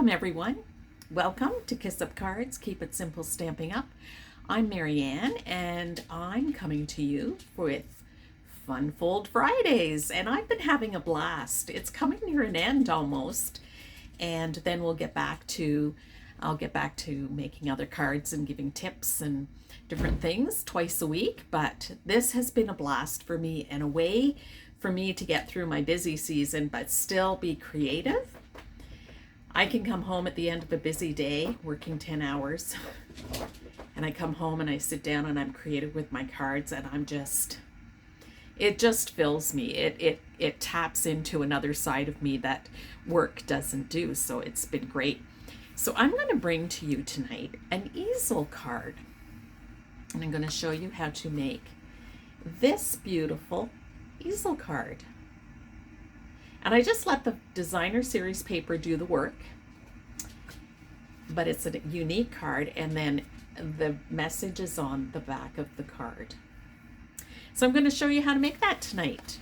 Welcome everyone. Welcome to Kiss Up Cards, Keep It Simple Stamping Up. I'm Marianne and I'm coming to you with Fun Fold Fridays, and I've been having a blast. It's coming near an end almost, and then I'll get back to making other cards and giving tips and different things twice a week. But this has been a blast for me and a way for me to get through my busy season but still be creative. I can come home at the end of a busy day, working 10 hours, and I come home and I sit down and I'm creative with my cards, and it just fills me. It taps into another side of me that work doesn't do, so it's been great. So I'm going to bring to you tonight an easel card, and I'm going to show you how to make this beautiful easel card. And I just let the designer series paper do the work, but it's a unique card, and then the message is on the back of the card. So I'm going to show you how to make that tonight.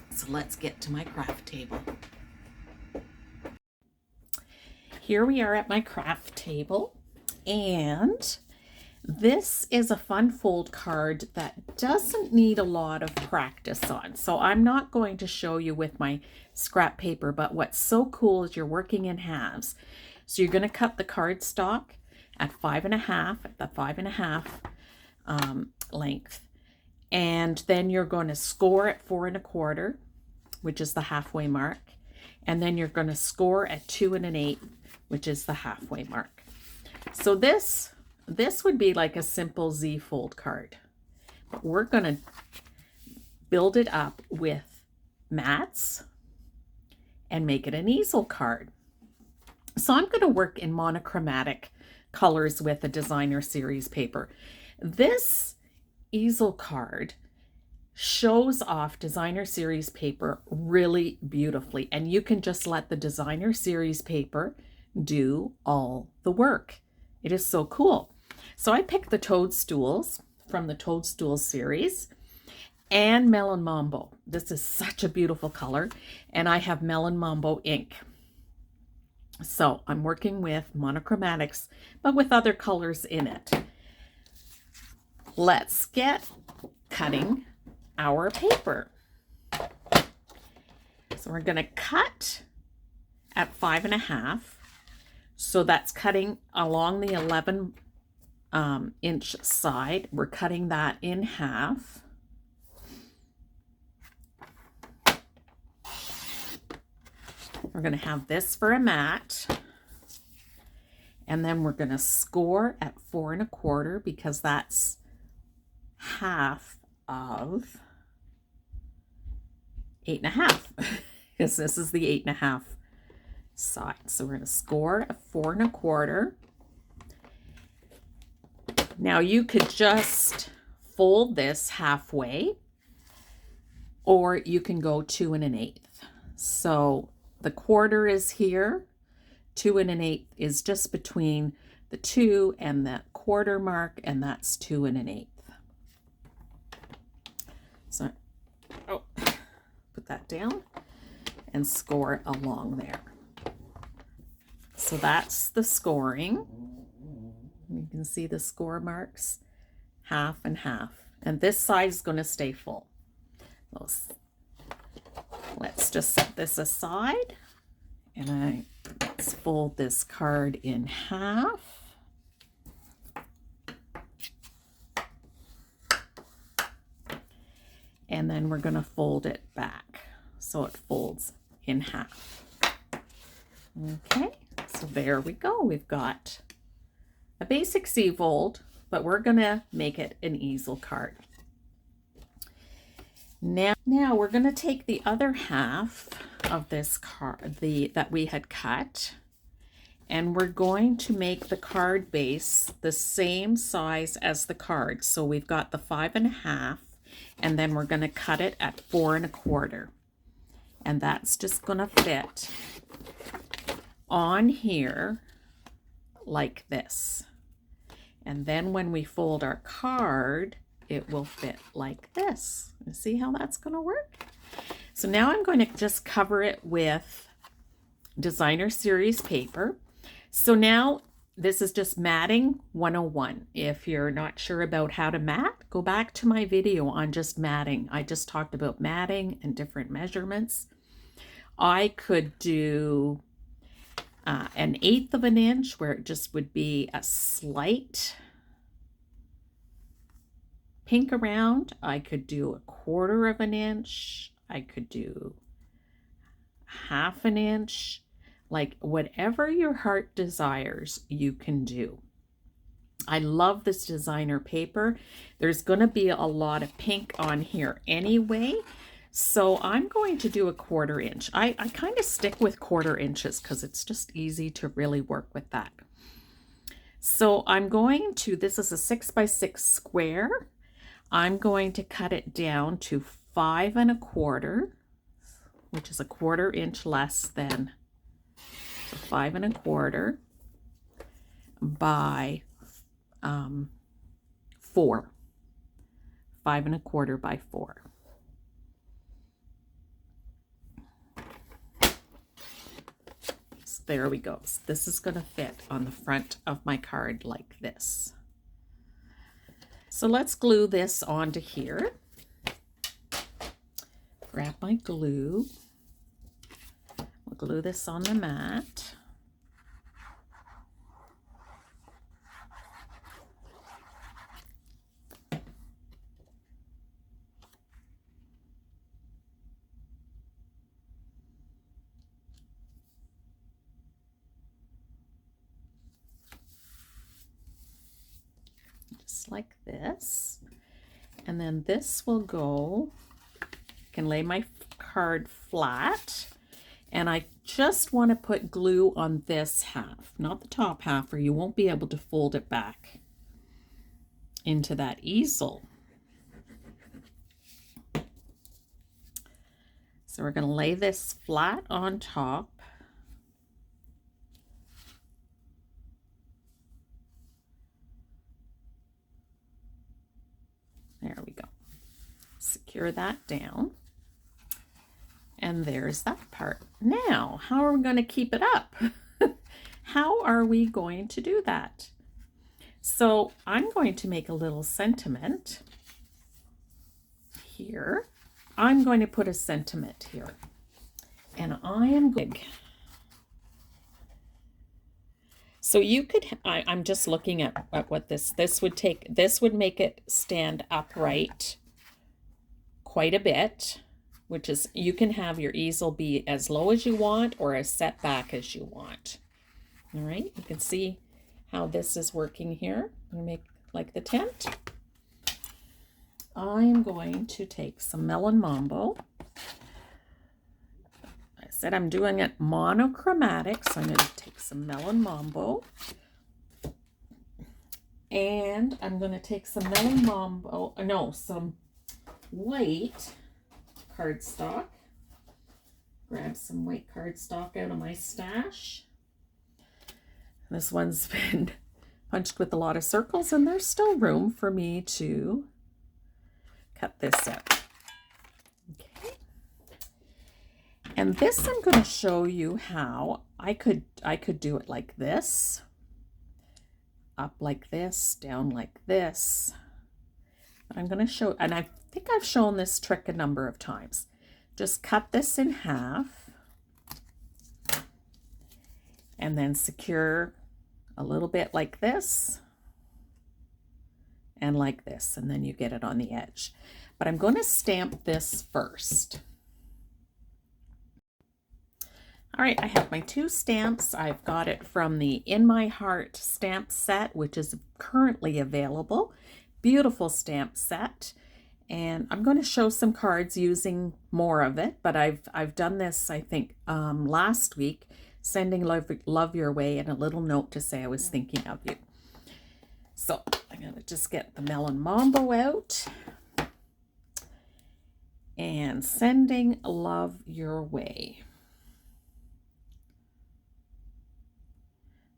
So let's get to my craft table. Here we are at my craft table, and this is a fun fold card that doesn't need a lot of practice on. So I'm not going to show you with my scrap paper, but what's so cool is you're working in halves. So you're going to cut the cardstock at 5.5, at the 5.5 length. And then you're going to score at 4.25, which is the halfway mark. And then you're going to score at 2 1/8, which is the halfway mark. So this would be like a simple Z fold card, but we're going to build it up with mats and make it an easel card. So I'm going to work in monochromatic colors with a designer series paper. This easel card shows off designer series paper really beautifully, and you can just let the designer series paper do all the work. It is so cool. So I picked the toadstools from the Toadstool series and Melon Mambo. This is such a beautiful color, and I have Melon Mambo ink. So I'm working with monochromatics, but with other colors in it. Let's get cutting our paper. So we're going to cut at 5.5. So that's cutting along the 11 inch side. We're cutting that in half. We're going to have this for a mat, and then we're going to score at 4.25 because that's half of 8.5 because this is the 8.5 side. So we're going to score at 4.25. Now you could just fold this halfway, or you can go 2 1/8. So the quarter is here, 2 1/8 is just between the 2 and the quarter mark, and that's 2 1/8. So, put that down and score along there. So that's the scoring. You can see the score marks, half and half. And this side is going to stay full. Let's just set this aside, and let's fold this card in half. And then we're going to fold it back so it folds in half. Okay, so there we go. We've got a basic Z fold, but we're going to make it an easel card. Now we're going to take the other half of this card that we had cut, and we're going to make the card base the same size as the card. So we've got the 5.5, and then we're going to cut it at 4.25, and that's just going to fit on here like this. And then when we fold our card, it will fit like this. You see how that's going to work? So now I'm going to just cover it with designer series paper. So now this is just matting 101. If you're not sure about how to mat, go back to my video on just matting. I just talked about matting and different measurements. I could do 1/8 of an inch, where it just would be a slight pink around. I could do 1/4 of an inch. I could do 1/2 an inch. Like whatever your heart desires, you can do. I love this designer paper. There's going to be a lot of pink on here anyway, so I'm going to do 1/4 inch. I kind of stick with 1/4 inches because it's just easy to really work with that. So I'm going to, this is a 6x6 square. I'm going to cut it down to 5 1/4, which is 1/4 inch less than, so 5 1/4 by 4. 5 1/4 by 4. So there we go. So this is going to fit on the front of my card like this. So let's glue this onto here. Grab my glue. We'll glue this on the mat. Just like this. And then this will go, I can lay my card flat, and I just want to put glue on this half, not the top half, or you won't be able to fold it back into that easel. So we're going to lay this flat on top. There we go. Secure that down. And there's that part. Now, how are we going to keep it up? How are we going to do that? So I'm going to make a little sentiment here. I'm going to put a sentiment here. And I am big. So you could, I'm just looking at what this would take. This would make it stand upright quite a bit, which is, you can have your easel be as low as you want or as set back as you want. All right, you can see how this is working here. I'm gonna make like the tent. I'm going to take some Melon Mambo. I said I'm doing it monochromatic, so I'm going to take some Melon Mambo. And I'm going to take some Melon Mambo, no, some white cardstock. Grab some white cardstock out of my stash. This one's been punched with a lot of circles, and there's still room for me to cut this out. Okay. And this I'm going to show you how I could do it like this. Up like this, down like this. But I'm going to show, and I think I've shown this trick a number of times. Just cut this in half and then secure a little bit like this and like this, and then you get it on the edge. But I'm going to stamp this first. All right, I have my 2 stamps. I've got it from the In My Heart stamp set, which is currently available. Beautiful stamp set. And I'm going to show some cards using more of it, but I've done this, I think, last week, sending love your way and a little note to say I was thinking of you. So I'm going to just get the Melon Mambo out and sending love your way.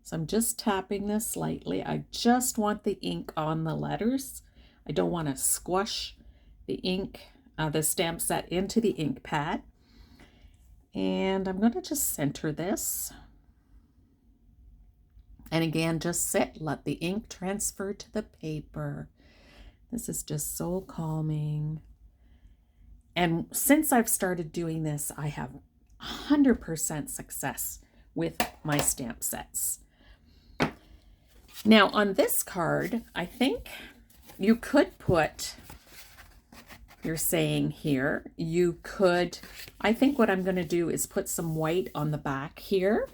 So I'm just tapping this lightly. I just want the ink on the letters. I don't want to squash the ink, the stamp set into the ink pad. And I'm going to just center this. And again, just sit, let the ink transfer to the paper. This is just so calming. And since I've started doing this, I have 100% success with my stamp sets. Now on this card, I think you could put, you're saying here, you could, I think what I'm going to do is put some white on the back here.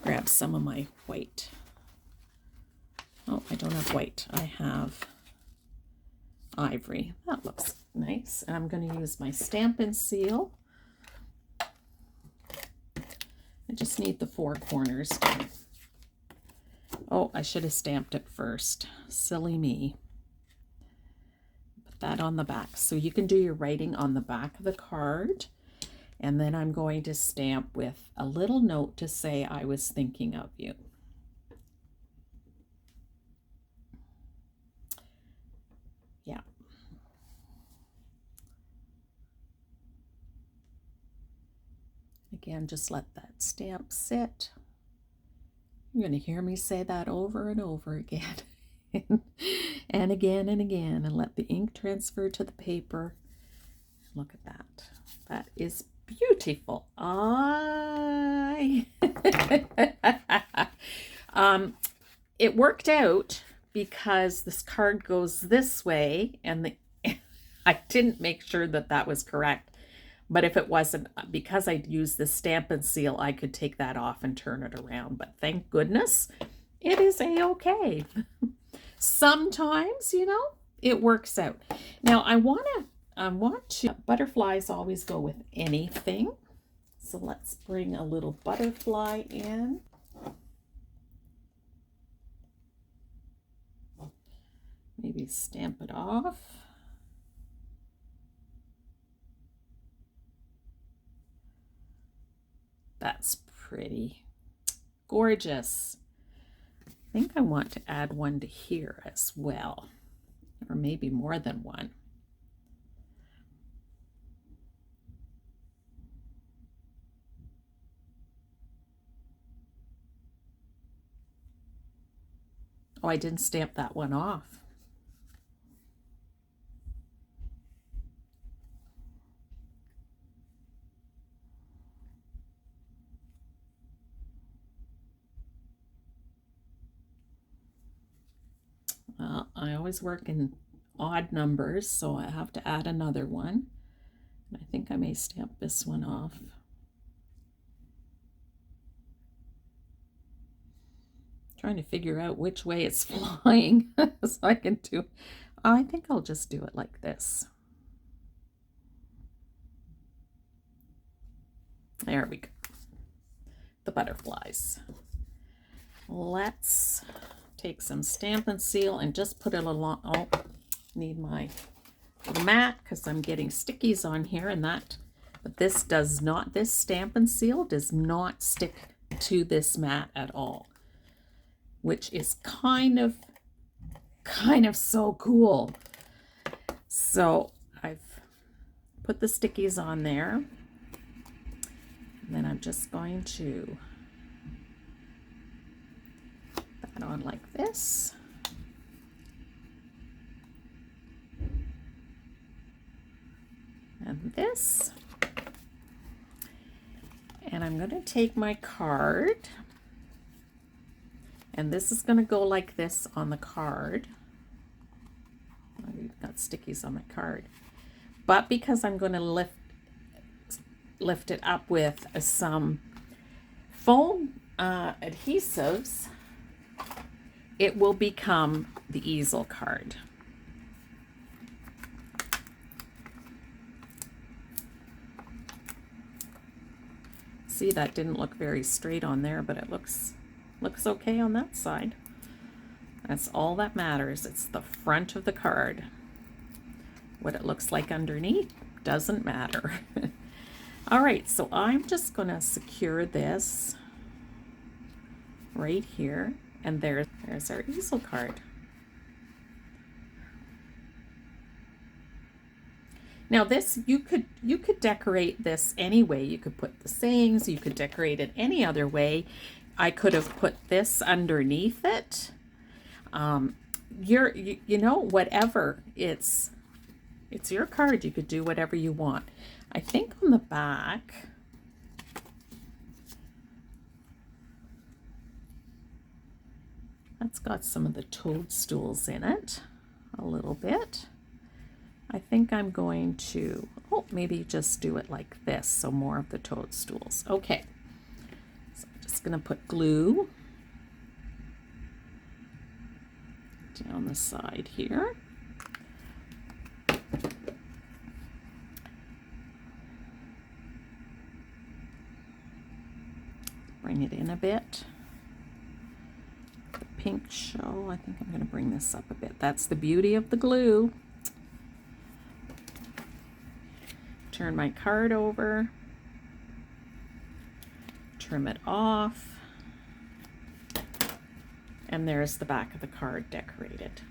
Grab some of my white. Oh, I don't have white. I have ivory. That looks nice. And I'm going to use my Stampin' seal. I just need the 4 corners done. Oh, I should have stamped it first. Silly me. Put that on the back. So you can do your writing on the back of the card. And then I'm going to stamp with a little note to say I was thinking of you. Yeah. Again, just let that stamp sit. You're going to hear me say that over and over again. And again and again. And let the ink transfer to the paper. Look at that. That is beautiful. It worked out because this card goes this way, and I didn't make sure that that was correct. But if it wasn't, because I used the Stampin' Seal, I could take that off and turn it around. But thank goodness, it is a-okay. Sometimes, you know, it works out. Now I want to, butterflies always go with anything. So let's bring a little butterfly in. Maybe stamp it off. That's pretty. Gorgeous. I think I want to add one to here as well, or maybe more than one. Oh, I didn't stamp that one off. Well, I always work in odd numbers, so I have to add another one. I think I may stamp this one off. Trying to figure out which way it's flying so I can do. I think I'll just do it like this. There we go. The butterflies. Let's take some Stampin' Seal and just put it along. Oh, need my mat because I'm getting stickies on here, and that, but this does not, this Stampin' Seal does not stick to this mat at all, which is kind of so cool. So I've put the stickies on there, and then I'm just going to put that on like this. And this. And I'm going to take my card, and this is going to go like this on the card. I've got stickies on my card. But because I'm going to lift it up with some foam adhesives, it will become the easel card. See, that didn't look very straight on there, but it looks okay on that side. That's all that matters. It's the front of the card. What it looks like underneath doesn't matter. All right, so I'm just going to secure this right here, and there's our easel card. Now this, you could decorate this any way. You could put the sayings, you could decorate it any other way. I could have put this underneath it. You know, whatever. It's your card. You could do whatever you want. I think on the back, that's got some of the toadstools in it, a little bit. I think I'm going to, oh, maybe just do it like this, so more of the toadstools. Okay, so I'm just going to put glue down the side here. Bring it in a bit. The pink show, I think I'm going to bring this up a bit. That's the beauty of the glue. Turn my card over, trim it off, and there's the back of the card decorated.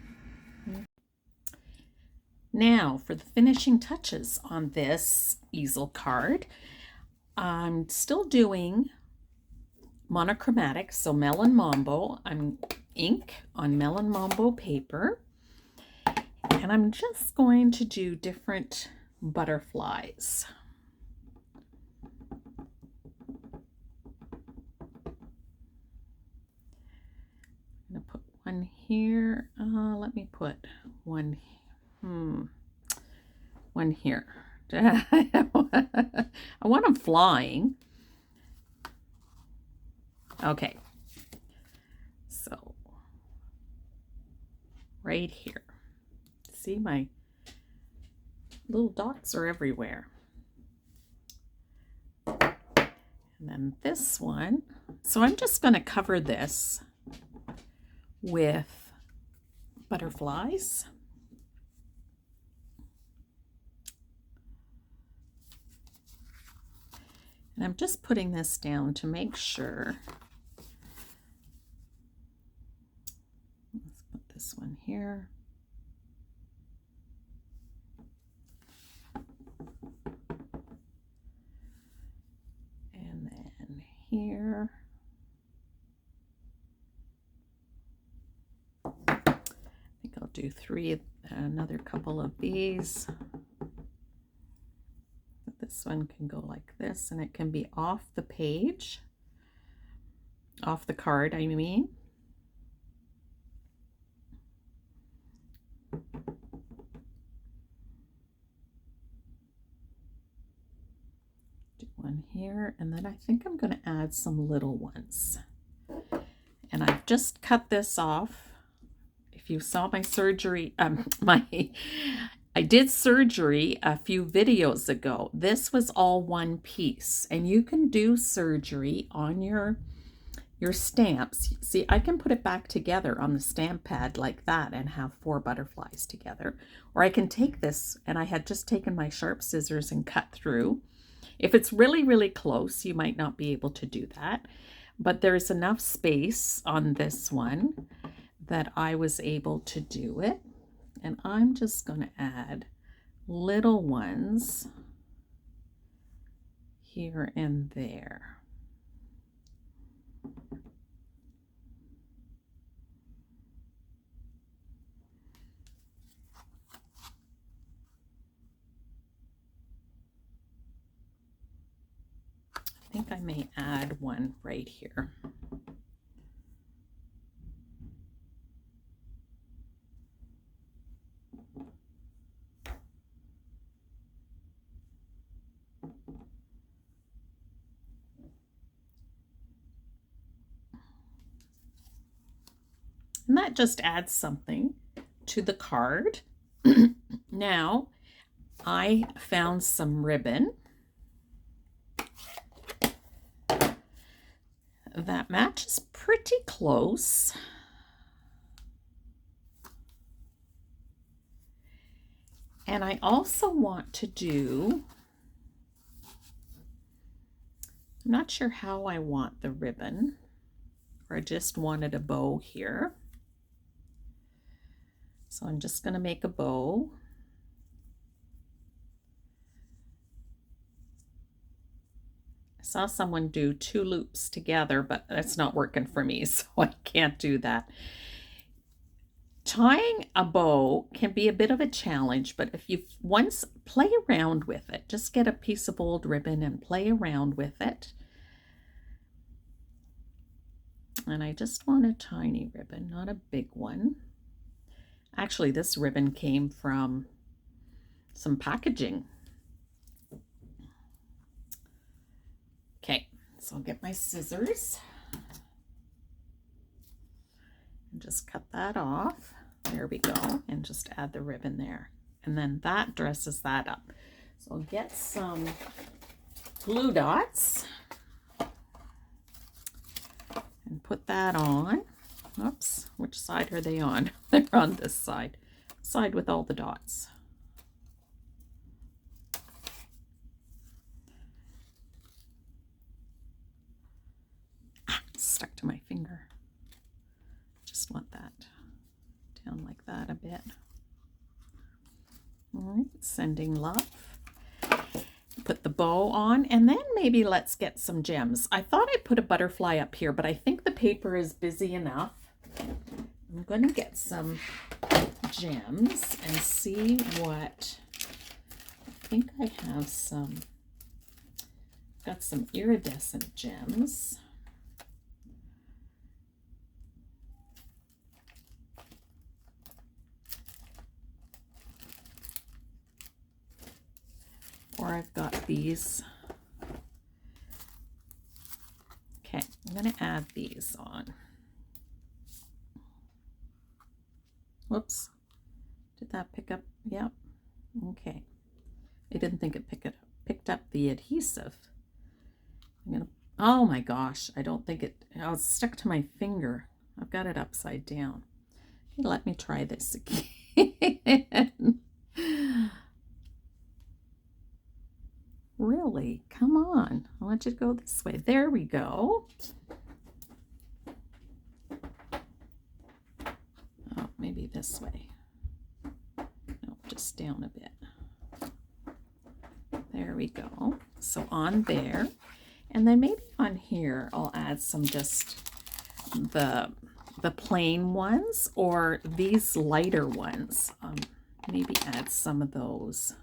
Now for the finishing touches on this easel card, I'm still doing monochromatic, so Melon Mambo. I'm ink on Melon Mambo paper, and I'm just going to do different butterflies. I'm going to put one here. Let me put one here. I want them flying. Okay, so right here. See, my little dots are everywhere. And then this one. So I'm just going to cover this with butterflies. And I'm just putting this down to make sure. Let's put this one here. And then here. I think I'll do another couple of these. This one can go like this, and it can be off the page, off the card, I mean. Do one here, and then I think I'm going to add some little ones. And I've just cut this off. If you saw my surgery, I did surgery a few videos ago. This was all one piece, and you can do surgery on your stamps. See, I can put it back together on the stamp pad like that and have 4 butterflies together. Or I can take this, and I had just taken my sharp scissors and cut through. If it's really, really close, you might not be able to do that. But there's enough space on this one that I was able to do it. And I'm just going to add little ones here and there. I think I may add one right here. And that just adds something to the card. Now, I found some ribbon that matches pretty close. And I also want to do, I'm not sure how I want the ribbon, or I just wanted a bow here. So I'm just going to make a bow. saw someone do 2 loops together, but that's not working for me, so I can't do that. Tying a bow can be a bit of a challenge, but if you once play around with it, just get a piece of old ribbon and play around with it. And I just want a tiny ribbon, not a big one. Actually, this ribbon came from some packaging. Okay, so I'll get my scissors and just cut that off. There we go, and just add the ribbon there. And then that dresses that up. So I'll get some glue dots and put that on. Oops, which side are they on? They're on this side. Side with all the dots. Stuck to my finger. Just want that down like that a bit. All right, sending love. Put the bow on, and then maybe let's get some gems. I thought I'd put a butterfly up here, but I think the paper is busy enough. I'm going to get some gems and see what, I think I have some, got some iridescent gems. Or I've got these. Okay, I'm going to add these on. Whoops. Did that pick up? Yep. Okay. I didn't think it picked up the adhesive. I'm going to, oh my gosh, I don't think it, I was stuck to my finger. I've got it upside down. Okay, let me try this again. Really? Come on. I want you to go this way. There we go. Oh, maybe this way. No, just down a bit. There we go. So on there. And then maybe on here I'll add some just the plain ones or these lighter ones. Maybe add some of those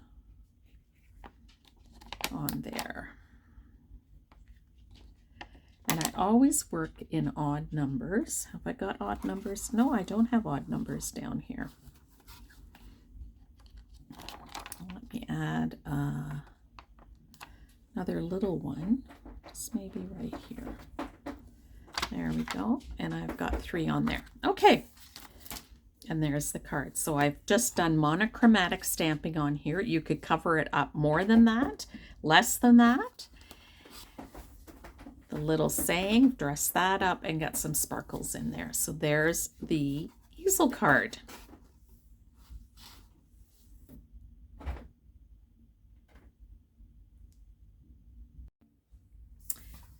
on there. And I always work in odd numbers. Have I got odd numbers? No, I don't have odd numbers down here. Let me add another little one, just maybe right here. There we go. And I've got 3 on there. Okay. And there's the card. So I've just done monochromatic stamping on here. You could cover it up more than that, less than that. The little saying, dress that up and get some sparkles in there. So there's the easel card.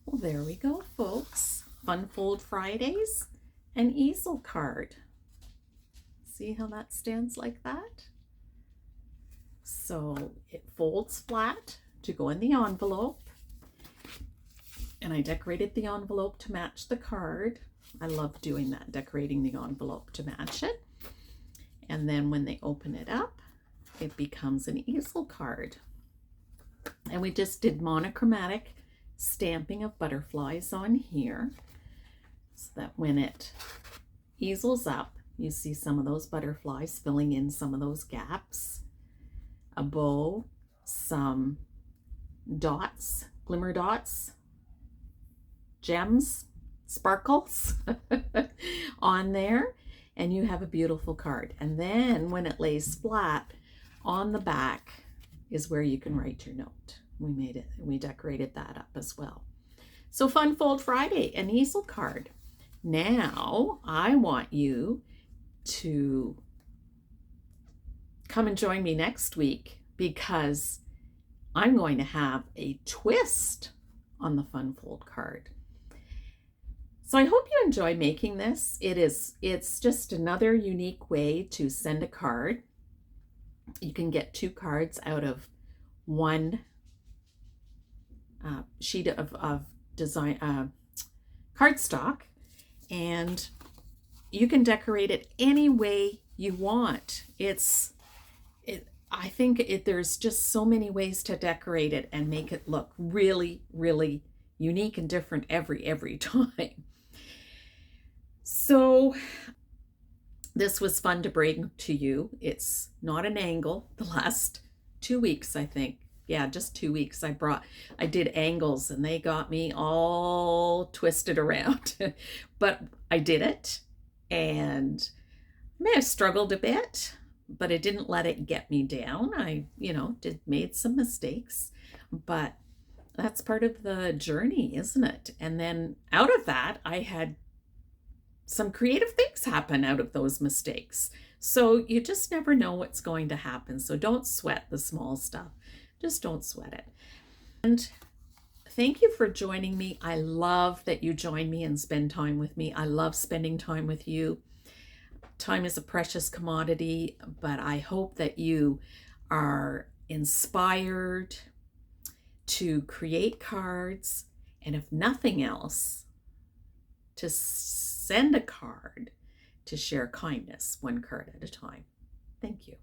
Well, there we go, folks. Fun Fold Fridays, an easel card. See how that stands like that? So it folds flat to go in the envelope. And I decorated the envelope to match the card. I love doing that, decorating the envelope to match it. And then when they open it up, it becomes an easel card. And we just did monochromatic stamping of butterflies on here, so that when it easels up, you see some of those butterflies filling in some of those gaps, a bow, some dots, glimmer dots, gems, sparkles on there, and you have a beautiful card. And then when it lays flat, on the back is where you can write your note. We decorated that up as well. So Fun Fold Friday, an easel card. Now I want you to come and join me next week, because I'm going to have a twist on the Fun Fold card. So I hope you enjoy making this. It's just another unique way to send a card. You can get 2 cards out of one sheet of design cardstock, and you can decorate it any way you want. I think there's just so many ways to decorate it and make it look really, really unique and different every time. So this was fun to bring to you. It's not an angle. The last 2 weeks, I think. Yeah, just 2 weeks I did angles and they got me all twisted around. But I did it, and I may have struggled a bit, but it didn't let it get me down. I, made some mistakes, but that's part of the journey, isn't it? And then out of that, I had some creative things happen out of those mistakes. So you just never know what's going to happen. So don't sweat the small stuff. Just don't sweat it. And thank you for joining me. I love that you join me and spend time with me. I love spending time with you. Time is a precious commodity, but I hope that you are inspired to create cards, and if nothing else, to send a card to share kindness, one card at a time. Thank you.